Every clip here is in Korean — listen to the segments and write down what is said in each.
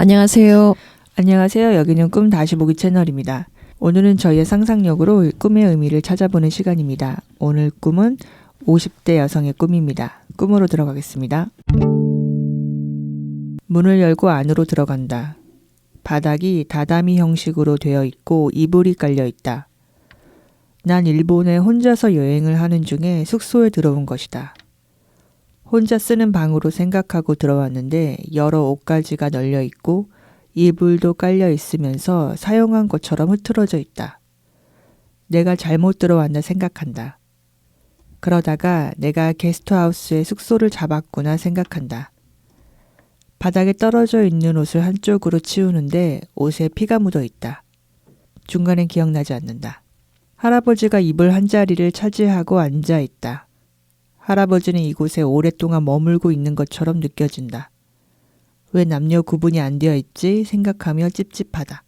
안녕하세요. 안녕하세요. 여기는 꿈 다시 보기 채널입니다. 오늘은 저희의 상상력으로 꿈의 의미를 찾아보는 시간입니다. 오늘 꿈은 50대 여성의 꿈입니다. 꿈으로 들어가겠습니다. 문을 열고 안으로 들어간다. 바닥이 다다미 형식으로 되어 있고 이불이 깔려 있다. 난 일본에 혼자서 여행을 하는 중에 숙소에 들어온 것이다. 혼자 쓰는 방으로 생각하고 들어왔는데 여러 옷가지가 널려 있고 이불도 깔려 있으면서 사용한 것처럼 흐트러져 있다. 내가 잘못 들어왔나 생각한다. 그러다가 내가 게스트하우스에 숙소를 잡았구나 생각한다. 바닥에 떨어져 있는 옷을 한쪽으로 치우는데 옷에 피가 묻어 있다. 중간엔 기억나지 않는다. 할아버지가 이불 한 자리를 차지하고 앉아 있다. 할아버지는 이곳에 오랫동안 머물고 있는 것처럼 느껴진다. 왜 남녀 구분이 안 되어 있지 생각하며 찝찝하다.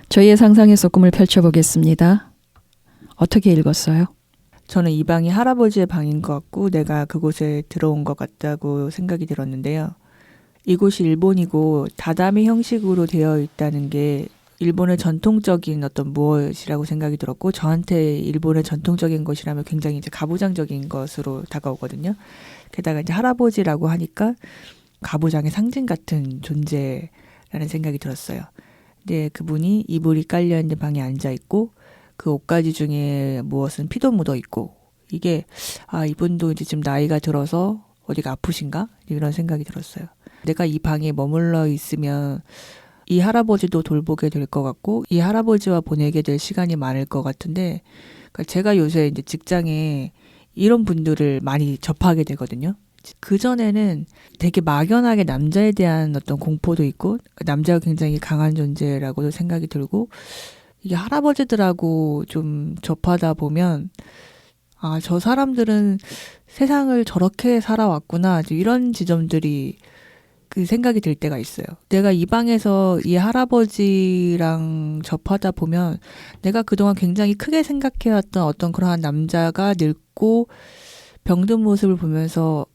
저희의 상상에서 꿈을 펼쳐보겠습니다. 어떻게 읽었어요? 저는 이 방이 할아버지의 방인 것 같고 내가 그곳에 들어온 것 같다고 생각이 들었는데요. 이곳이 일본이고 다다미 형식으로 되어 있다는 게 일본의 전통적인 어떤 무엇이라고 생각이 들었고, 저한테 일본의 전통적인 것이라면 굉장히 이제 가부장적인 것으로 다가오거든요. 게다가 이제 할아버지라고 하니까 가부장의 상징 같은 존재라는 생각이 들었어요. 근데 그분이 이불이 깔려있는 방에 앉아있고 그 옷가지 중에 무엇은 피도 묻어 있고, 이게 이분도 이제 지금 나이가 들어서 어디가 아프신가? 이런 생각이 들었어요. 내가 이 방에 머물러 있으면 이 할아버지도 돌보게 될 것 같고 이 할아버지와 보내게 될 시간이 많을 것 같은데, 그러니까 제가 요새 이제 직장에 이런 분들을 많이 접하게 되거든요. 그전에는 되게 막연하게 남자에 대한 어떤 공포도 있고 남자가 굉장히 강한 존재라고도 생각이 들고, 이게 할아버지들하고 좀 접하다 보면 저 사람들은 세상을 저렇게 살아왔구나, 이런 지점들이 그 생각이 들 때가 있어요. 내가 이 방에서 이 할아버지랑 접하다 보면 내가 그동안 굉장히 크게 생각해왔던 어떤 그러한 남자가 늙고 병든 모습을 보면서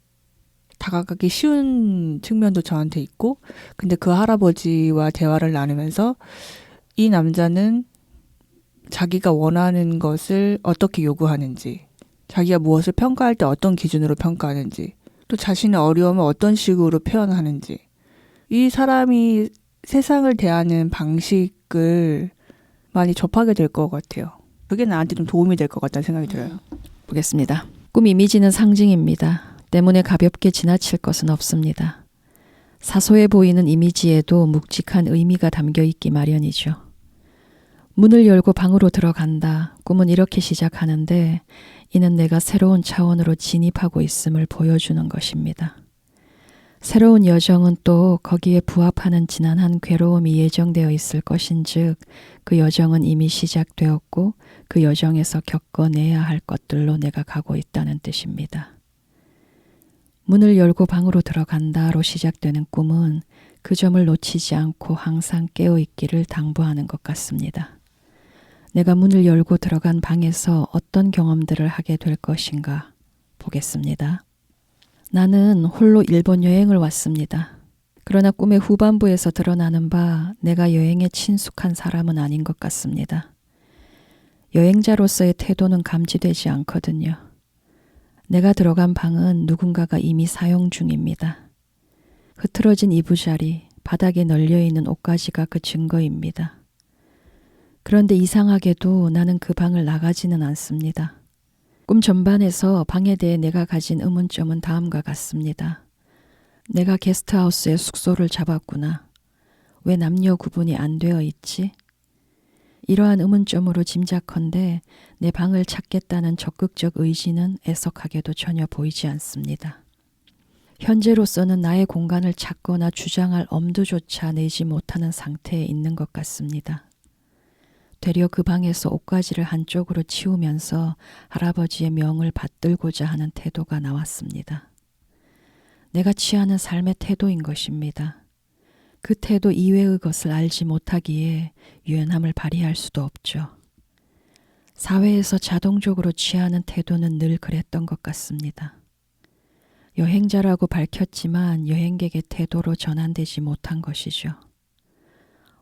다가가기 쉬운 측면도 저한테 있고, 근데 그 할아버지와 대화를 나누면서 이 남자는 자기가 원하는 것을 어떻게 요구하는지, 자기가 무엇을 평가할 때 어떤 기준으로 평가하는지, 또 자신의 어려움을 어떤 식으로 표현하는지, 이 사람이 세상을 대하는 방식을 많이 접하게 될 것 같아요. 그게 나한테 좀 도움이 될 것 같다는 생각이 들어요. 보겠습니다. 꿈 이미지는 상징입니다. 때문에 가볍게 지나칠 것은 없습니다. 사소해 보이는 이미지에도 묵직한 의미가 담겨 있기 마련이죠. 문을 열고 방으로 들어간다. 꿈은 이렇게 시작하는데 이는 내가 새로운 차원으로 진입하고 있음을 보여주는 것입니다. 새로운 여정은 또 거기에 부합하는 지난한 괴로움이 예정되어 있을 것인즉 그 여정은 이미 시작되었고 그 여정에서 겪어내야 할 것들로 내가 가고 있다는 뜻입니다. 문을 열고 방으로 들어간다로 시작되는 꿈은 그 점을 놓치지 않고 항상 깨어있기를 당부하는 것 같습니다. 내가 문을 열고 들어간 방에서 어떤 경험들을 하게 될 것인가 보겠습니다. 나는 홀로 일본 여행을 왔습니다. 그러나 꿈의 후반부에서 드러나는 바 내가 여행에 친숙한 사람은 아닌 것 같습니다. 여행자로서의 태도는 감지되지 않거든요. 내가 들어간 방은 누군가가 이미 사용 중입니다. 흐트러진 이부자리, 바닥에 널려있는 옷가지가 그 증거입니다. 그런데 이상하게도 나는 그 방을 나가지는 않습니다. 꿈 전반에서 방에 대해 내가 가진 의문점은 다음과 같습니다. 내가 게스트하우스에 숙소를 잡았구나. 왜 남녀 구분이 안 되어 있지? 이러한 의문점으로 짐작컨대 내 방을 찾겠다는 적극적 의지는 애석하게도 전혀 보이지 않습니다. 현재로서는 나의 공간을 찾거나 주장할 엄두조차 내지 못하는 상태에 있는 것 같습니다. 되려 그 방에서 옷가지를 한쪽으로 치우면서 할아버지의 명을 받들고자 하는 태도가 나왔습니다. 내가 취하는 삶의 태도인 것입니다. 그 태도 이외의 것을 알지 못하기에 유연함을 발휘할 수도 없죠. 사회에서 자동적으로 취하는 태도는 늘 그랬던 것 같습니다. 여행자라고 밝혔지만 여행객의 태도로 전환되지 못한 것이죠.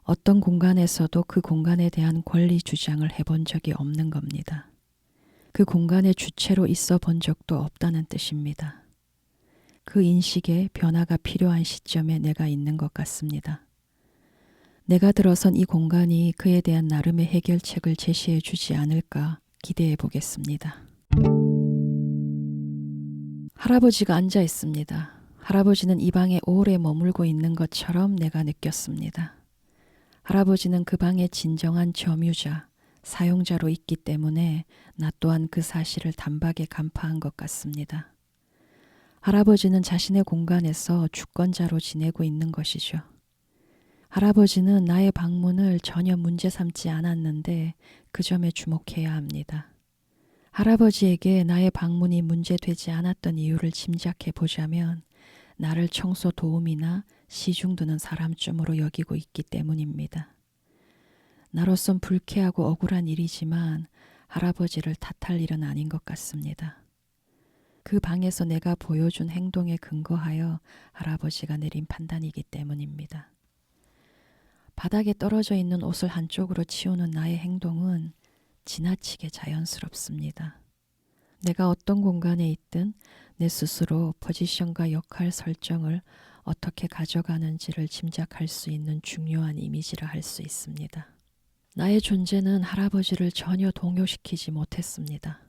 어떤 공간에서도 그 공간에 대한 권리 주장을 해본 적이 없는 겁니다. 그 공간의 주체로 있어 본 적도 없다는 뜻입니다. 그 인식에 변화가 필요한 시점에 내가 있는 것 같습니다. 내가 들어선 이 공간이 그에 대한 나름의 해결책을 제시해 주지 않을까 기대해 보겠습니다. 할아버지가 앉아 있습니다. 할아버지는 이 방에 오래 머물고 있는 것처럼 내가 느꼈습니다. 할아버지는 그 방의 진정한 점유자, 사용자로 있기 때문에 나 또한 그 사실을 단박에 간파한 것 같습니다. 할아버지는 자신의 공간에서 주권자로 지내고 있는 것이죠. 할아버지는 나의 방문을 전혀 문제 삼지 않았는데 그 점에 주목해야 합니다. 할아버지에게 나의 방문이 문제되지 않았던 이유를 짐작해 보자면 나를 청소 도우미나 시중 드는 사람쯤으로 여기고 있기 때문입니다. 나로선 불쾌하고 억울한 일이지만 할아버지를 탓할 일은 아닌 것 같습니다. 그 방에서 내가 보여준 행동에 근거하여 할아버지가 내린 판단이기 때문입니다. 바닥에 떨어져 있는 옷을 한쪽으로 치우는 나의 행동은 지나치게 자연스럽습니다. 내가 어떤 공간에 있든 내 스스로 포지션과 역할 설정을 어떻게 가져가는지를 짐작할 수 있는 중요한 이미지라 할 수 있습니다. 나의 존재는 할아버지를 전혀 동요시키지 못했습니다.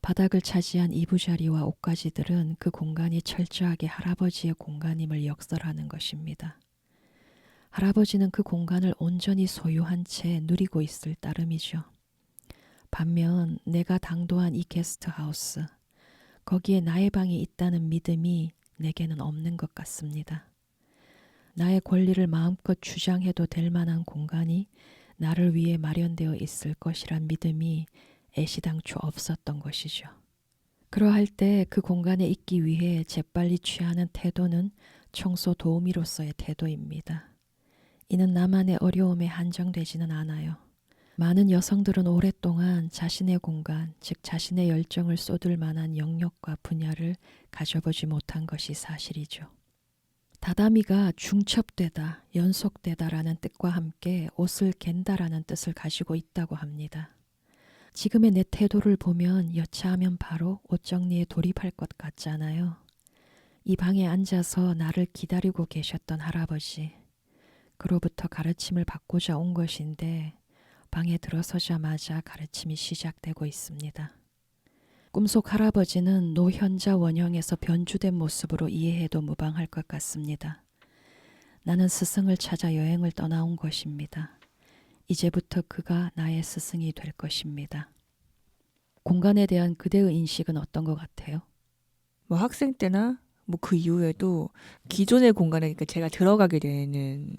바닥을 차지한 이부자리와 옷가지들은 그 공간이 철저하게 할아버지의 공간임을 역설하는 것입니다. 할아버지는 그 공간을 온전히 소유한 채 누리고 있을 따름이죠. 반면 내가 당도한 이 게스트하우스, 거기에 나의 방이 있다는 믿음이 내게는 없는 것 같습니다. 나의 권리를 마음껏 주장해도 될 만한 공간이 나를 위해 마련되어 있을 것이란 믿음이 애시당초 없었던 것이죠. 그러할 때 그 공간에 있기 위해 재빨리 취하는 태도는 청소 도우미로서의 태도입니다. 이는 나만의 어려움에 한정되지는 않아요. 많은 여성들은 오랫동안 자신의 공간, 즉 자신의 열정을 쏟을 만한 영역과 분야를 가져보지 못한 것이 사실이죠. 다다미가 중첩되다, 연속되다라는 뜻과 함께 옷을 갠다라는 뜻을 가지고 있다고 합니다. 지금의 내 태도를 보면 여차하면 바로 옷 정리에 돌입할 것 같잖아요. 이 방에 앉아서 나를 기다리고 계셨던 할아버지, 그로부터 가르침을 받고자 온 것인데 방에 들어서자마자 가르침이 시작되고 있습니다. 꿈속 할아버지는 노현자 원형에서 변주된 모습으로 이해해도 무방할 것 같습니다. 나는 스승을 찾아 여행을 떠나온 것입니다. 이제부터 그가 나의 스승이 될 것입니다. 공간에 대한 그대의 인식은 어떤 것 같아요? 뭐 학생 때나 뭐 그 이후에도 기존의 공간에 그러니까 제가 들어가게 되는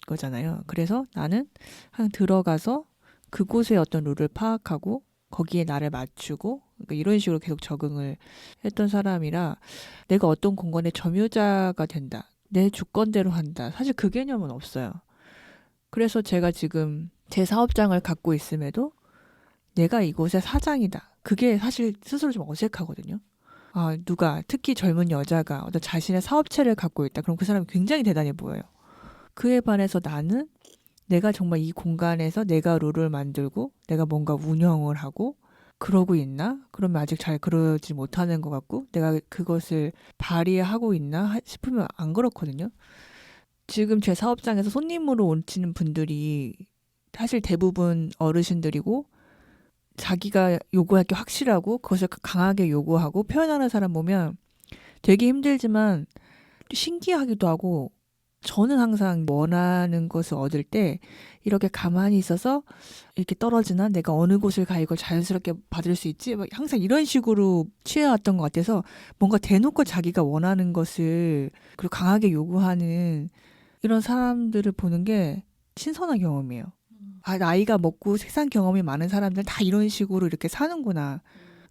거잖아요. 그래서 나는 그냥 들어가서 그곳의 어떤 룰을 파악하고 거기에 나를 맞추고 그러니까 이런 식으로 계속 적응을 했던 사람이라 내가 어떤 공간의 점유자가 된다. 내 주권대로 한다. 사실 그 개념은 없어요. 그래서 제가 지금 제 사업장을 갖고 있음에도 내가 이곳의 사장이다. 그게 사실 스스로 좀 어색하거든요. 아, 누가 특히 젊은 여자가 어떤 자신의 사업체를 갖고 있다. 그럼 그 사람이 굉장히 대단해 보여요. 그에 반해서 나는 내가 정말 이 공간에서 내가 룰을 만들고 내가 뭔가 운영을 하고 그러고 있나? 그러면 아직 잘 그러지 못하는 것 같고 내가 그것을 발휘하고 있나 싶으면 안 그렇거든요. 지금 제 사업장에서 손님으로 오시는 분들이 사실 대부분 어르신들이고 자기가 요구할 게 확실하고 그것을 강하게 요구하고 표현하는 사람 보면 되게 힘들지만 신기하기도 하고 저는 항상 원하는 것을 얻을 때 이렇게 가만히 있어서 이렇게 떨어지나 내가 어느 곳을 가 이걸 자연스럽게 받을 수 있지 막 항상 이런 식으로 취해왔던 것 같아서 뭔가 대놓고 자기가 원하는 것을 그리고 강하게 요구하는 이런 사람들을 보는 게 신선한 경험이에요. 아, 나이가 먹고 세상 경험이 많은 사람들 다 이런 식으로 이렇게 사는구나.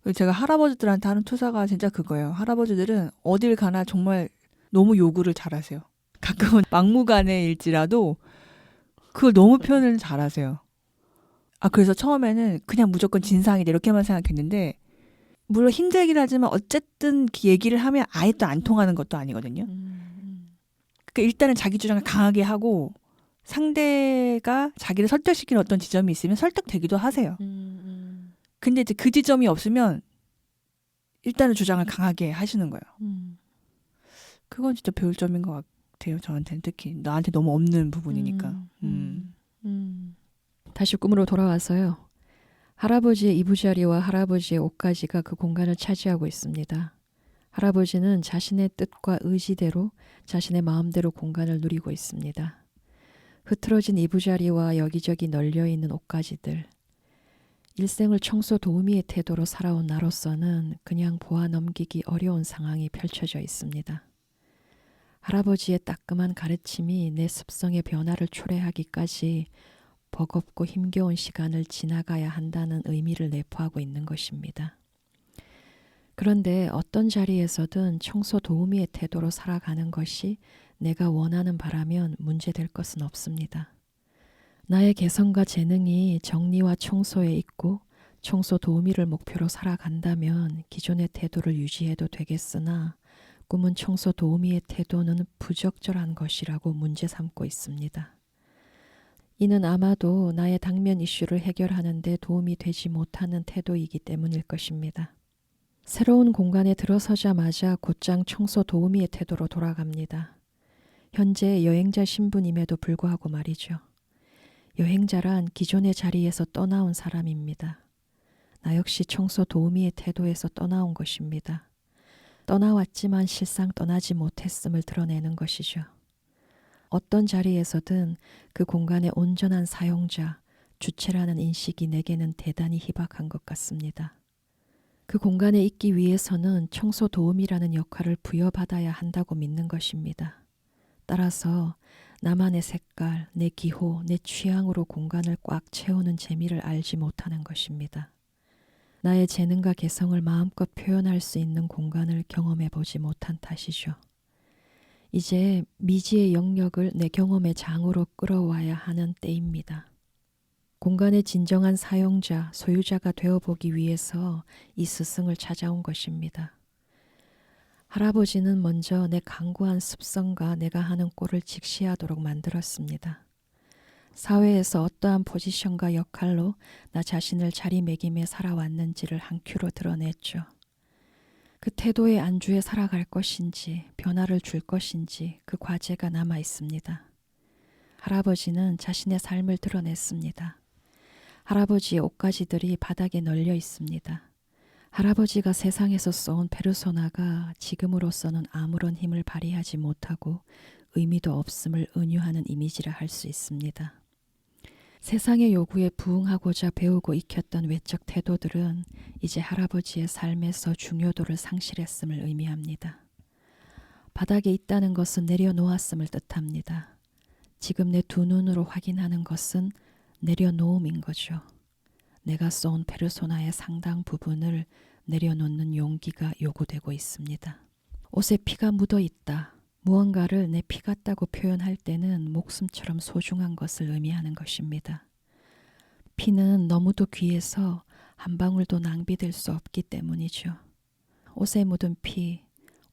그리고 제가 할아버지들한테 하는 투사가 진짜 그거예요. 할아버지들은 어딜 가나 정말 너무 요구를 잘하세요. 가끔은 막무가내일지라도 그걸 너무 표현을 잘하세요. 아, 그래서 처음에는 그냥 무조건 진상이다 이렇게만 생각했는데 물론 힘들긴 하지만 어쨌든 얘기를 하면 아예 또 안 통하는 것도 아니거든요. 그러니까 일단은 자기 주장을 강하게 하고 상대가 자기를 설득시키는 어떤 지점이 있으면 설득되기도 하세요. 근데 이제 그 지점이 없으면 일단은 주장을 강하게 하시는 거예요. 그건 진짜 배울 점인 것 같아요. 저한테는 특히 나한테 너무 없는 부분이니까. 다시 꿈으로 돌아와서요. 할아버지의 이부자리와 할아버지의 옷가지가 그 공간을 차지하고 있습니다. 할아버지는 자신의 뜻과 의지대로 자신의 마음대로 공간을 누리고 있습니다. 흐트러진 이부자리와 여기저기 널려있는 옷가지들. 일생을 청소 도우미의 태도로 살아온 나로서는 그냥 보아 넘기기 어려운 상황이 펼쳐져 있습니다. 할아버지의 따끔한 가르침이 내 습성의 변화를 초래하기까지 버겁고 힘겨운 시간을 지나가야 한다는 의미를 내포하고 있는 것입니다. 그런데 어떤 자리에서든 청소 도우미의 태도로 살아가는 것이 내가 원하는 바라면 문제될 것은 없습니다. 나의 개성과 재능이 정리와 청소에 있고 청소 도우미를 목표로 살아간다면 기존의 태도를 유지해도 되겠으나 꿈은 청소 도우미의 태도는 부적절한 것이라고 문제 삼고 있습니다. 이는 아마도 나의 당면 이슈를 해결하는 데 도움이 되지 못하는 태도이기 때문일 것입니다. 새로운 공간에 들어서자마자 곧장 청소 도우미의 태도로 돌아갑니다. 현재 여행자 신분임에도 불구하고 말이죠. 여행자란 기존의 자리에서 떠나온 사람입니다. 나 역시 청소 도우미의 태도에서 떠나온 것입니다. 떠나왔지만 실상 떠나지 못했음을 드러내는 것이죠. 어떤 자리에서든 그 공간의 온전한 사용자, 주체라는 인식이 내게는 대단히 희박한 것 같습니다. 그 공간에 있기 위해서는 청소 도우미라는 역할을 부여받아야 한다고 믿는 것입니다. 따라서 나만의 색깔, 내 기호, 내 취향으로 공간을 꽉 채우는 재미를 알지 못하는 것입니다. 나의 재능과 개성을 마음껏 표현할 수 있는 공간을 경험해 보지 못한 탓이죠. 이제 미지의 영역을 내 경험의 장으로 끌어와야 하는 때입니다. 공간의 진정한 사용자, 소유자가 되어보기 위해서 이 스승을 찾아온 것입니다. 할아버지는 먼저 내 강구한 습성과 내가 하는 꼴을 직시하도록 만들었습니다. 사회에서 어떠한 포지션과 역할로 나 자신을 자리매김해 살아왔는지를 한 큐로 드러냈죠. 그 태도의 안주에 살아갈 것인지 변화를 줄 것인지 그 과제가 남아 있습니다. 할아버지는 자신의 삶을 드러냈습니다. 할아버지의 옷가지들이 바닥에 널려 있습니다. 할아버지가 세상에서 써온 페르소나가 지금으로서는 아무런 힘을 발휘하지 못하고 의미도 없음을 은유하는 이미지라 할 수 있습니다. 세상의 요구에 부응하고자 배우고 익혔던 외적 태도들은 이제 할아버지의 삶에서 중요도를 상실했음을 의미합니다. 바닥에 있다는 것은 내려놓았음을 뜻합니다. 지금 내 두 눈으로 확인하는 것은 내려놓음인 거죠. 내가 써온 페르소나의 상당 부분을 내려놓는 용기가 요구되고 있습니다. 옷에 피가 묻어 있다. 무언가를 내 피 같다고 표현할 때는 목숨처럼 소중한 것을 의미하는 것입니다. 피는 너무도 귀해서 한 방울도 낭비될 수 없기 때문이죠. 옷에 묻은 피,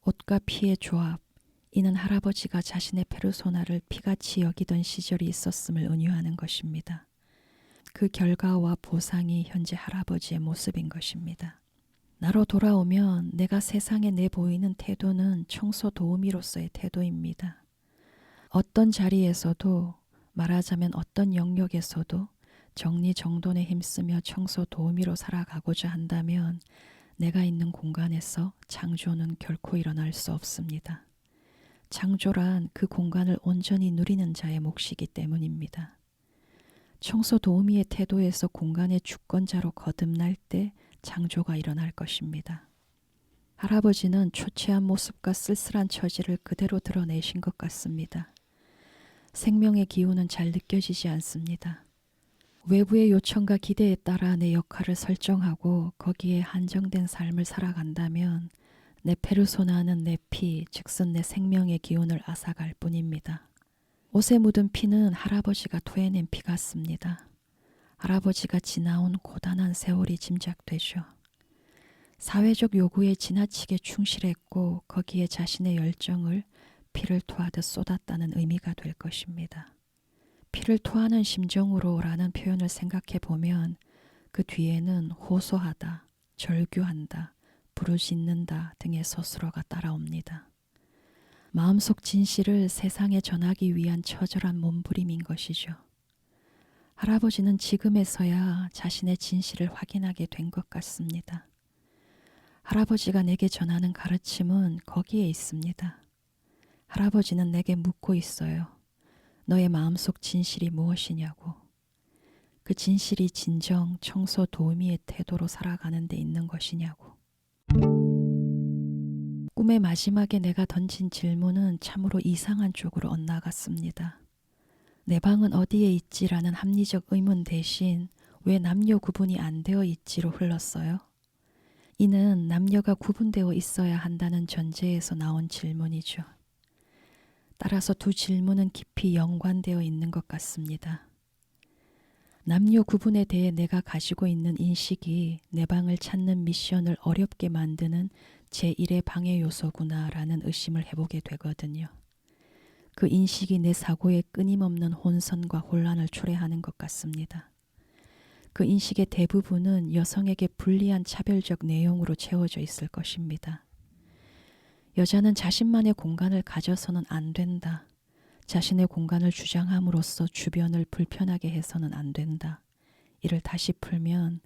옷과 피의 조합, 이는 할아버지가 자신의 페르소나를 피같이 여기던 시절이 있었음을 은유하는 것입니다. 그 결과와 보상이 현재 할아버지의 모습인 것입니다. 나로 돌아오면 내가 세상에 내보이는 태도는 청소 도우미로서의 태도입니다. 어떤 자리에서도 말하자면 어떤 영역에서도 정리정돈에 힘쓰며 청소 도우미로 살아가고자 한다면 내가 있는 공간에서 창조는 결코 일어날 수 없습니다. 창조란 그 공간을 온전히 누리는 자의 몫이기 때문입니다. 청소 도우미의 태도에서 공간의 주권자로 거듭날 때 창조가 일어날 것입니다. 할아버지는 초췌한 모습과 쓸쓸한 처지를 그대로 드러내신 것 같습니다. 생명의 기운은 잘 느껴지지 않습니다. 외부의 요청과 기대에 따라 내 역할을 설정하고 거기에 한정된 삶을 살아간다면 내 페르소나는 내 피, 즉슨 내 생명의 기운을 앗아갈 뿐입니다. 옷에 묻은 피는 할아버지가 토해낸 피 같습니다. 할아버지가 지나온 고단한 세월이 짐작되죠. 사회적 요구에 지나치게 충실했고 거기에 자신의 열정을 피를 토하듯 쏟았다는 의미가 될 것입니다. 피를 토하는 심정으로라는 표현을 생각해 보면 그 뒤에는 호소하다, 절규한다, 부르짖는다 등의 서술어가 따라옵니다. 마음속 진실을 세상에 전하기 위한 처절한 몸부림인 것이죠. 할아버지는 지금에서야 자신의 진실을 확인하게 된 것 같습니다. 할아버지가 내게 전하는 가르침은 거기에 있습니다. 할아버지는 내게 묻고 있어요. 너의 마음속 진실이 무엇이냐고. 그 진실이 진정 청소 도우미의 태도로 살아가는 데 있는 것이냐고. 꿈의 마지막에 내가 던진 질문은 참으로 이상한 쪽으로 엇나갔습니다. 내 방은 어디에 있지라는 합리적 의문 대신 왜 남녀 구분이 안 되어 있지로 흘렀어요. 이는 남녀가 구분되어 있어야 한다는 전제에서 나온 질문이죠. 따라서 두 질문은 깊이 연관되어 있는 것 같습니다. 남녀 구분에 대해 내가 가지고 있는 인식이 내 방을 찾는 미션을 어렵게 만드는 제1의 방해 요소구나라는 의심을 해보게 되거든요. 그 인식이 내 사고에 끊임없는 혼선과 혼란을 초래하는 것 같습니다. 그 인식의 대부분은 여성에게 불리한 차별적 내용으로 채워져 있을 것입니다. 여자는 자신만의 공간을 가져서는 안 된다. 자신의 공간을 주장함으로써 주변을 불편하게 해서는 안 된다. 이를 다시 풀면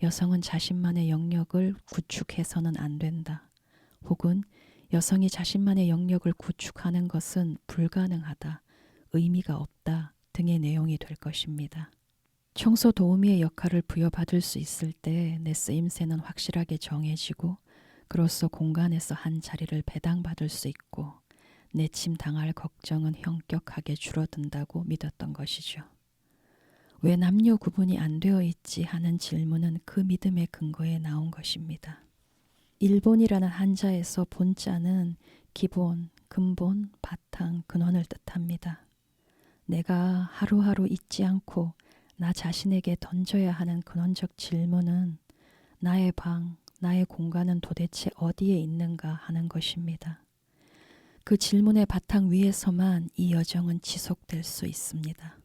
여성은 자신만의 영역을 구축해서는 안 된다. 혹은 여성이 자신만의 영역을 구축하는 것은 불가능하다, 의미가 없다 등의 내용이 될 것입니다. 청소 도우미의 역할을 부여받을 수 있을 때 내 쓰임새는 확실하게 정해지고 그로써 공간에서 한 자리를 배당받을 수 있고 내침 당할 걱정은 현격하게 줄어든다고 믿었던 것이죠. 왜 남녀 구분이 안 되어 있지 하는 질문은 그 믿음의 근거에 나온 것입니다. 일본이라는 한자에서 본자는 기본, 근본, 바탕, 근원을 뜻합니다. 내가 하루하루 잊지 않고 나 자신에게 던져야 하는 근원적 질문은 나의 방, 나의 공간은 도대체 어디에 있는가 하는 것입니다. 그 질문의 바탕 위에서만 이 여정은 지속될 수 있습니다.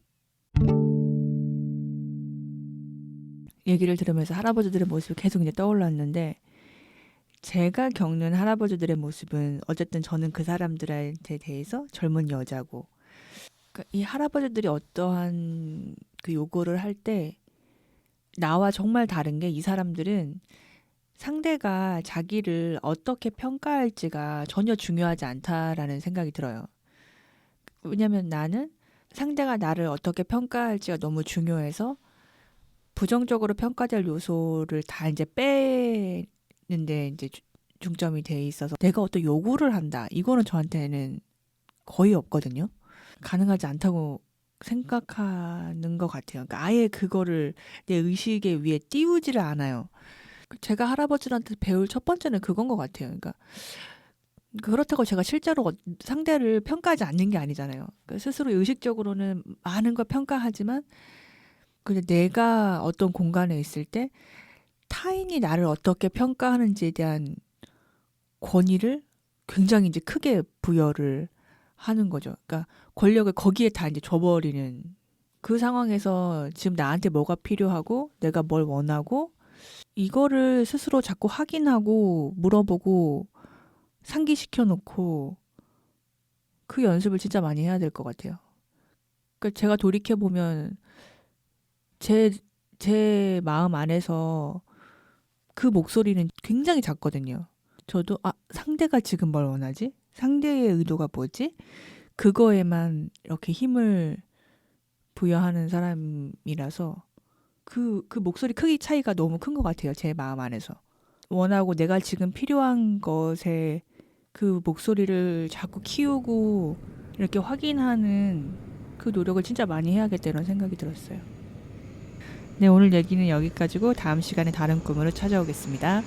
얘기를 들으면서 할아버지들의 모습이 계속 이제 떠올랐는데, 제가 겪는 할아버지들의 모습은 어쨌든 저는 그 사람들한테 대해서 젊은 여자고, 그러니까 이 할아버지들이 어떠한 그 요구를 할 때 나와 정말 다른 게, 이 사람들은 상대가 자기를 어떻게 평가할지가 전혀 중요하지 않다라는 생각이 들어요. 왜냐면 나는 상대가 나를 어떻게 평가할지가 너무 중요해서 부정적으로 평가될 요소를 다 이제 빼는데 이제 중점이 돼 있어서 내가 어떤 요구를 한다, 이거는 저한테는 거의 없거든요. 가능하지 않다고 생각하는 것 같아요. 그러니까 아예 그거를 내 의식의 위에 띄우지를 않아요. 제가 할아버지한테 배울 첫 번째는 그건 것 같아요. 그러니까 그렇다고 제가 실제로 상대를 평가하지 않는 게 아니잖아요. 그러니까 스스로 의식적으로는 많은 걸 평가하지만, 근데 내가 어떤 공간에 있을 때 타인이 나를 어떻게 평가하는지에 대한 권위를 굉장히 이제 크게 부여를 하는 거죠. 그러니까 권력을 거기에 다 이제 줘버리는, 그 상황에서 지금 나한테 뭐가 필요하고 내가 뭘 원하고 이거를 스스로 자꾸 확인하고 물어보고 상기시켜 놓고 그 연습을 진짜 많이 해야 될 것 같아요. 그러니까 제가 돌이켜보면 제 마음 안에서 그 목소리는 굉장히 작거든요. 저도 상대가 지금 뭘 원하지? 상대의 의도가 뭐지? 그거에만 이렇게 힘을 부여하는 사람이라서 그 목소리 크기 차이가 너무 큰 것 같아요. 제 마음 안에서. 원하고 내가 지금 필요한 것에 그 목소리를 자꾸 키우고 이렇게 확인하는 그 노력을 진짜 많이 해야겠다는 생각이 들었어요. 네, 오늘 얘기는 여기까지고 다음 시간에 다른 꿈으로 찾아오겠습니다.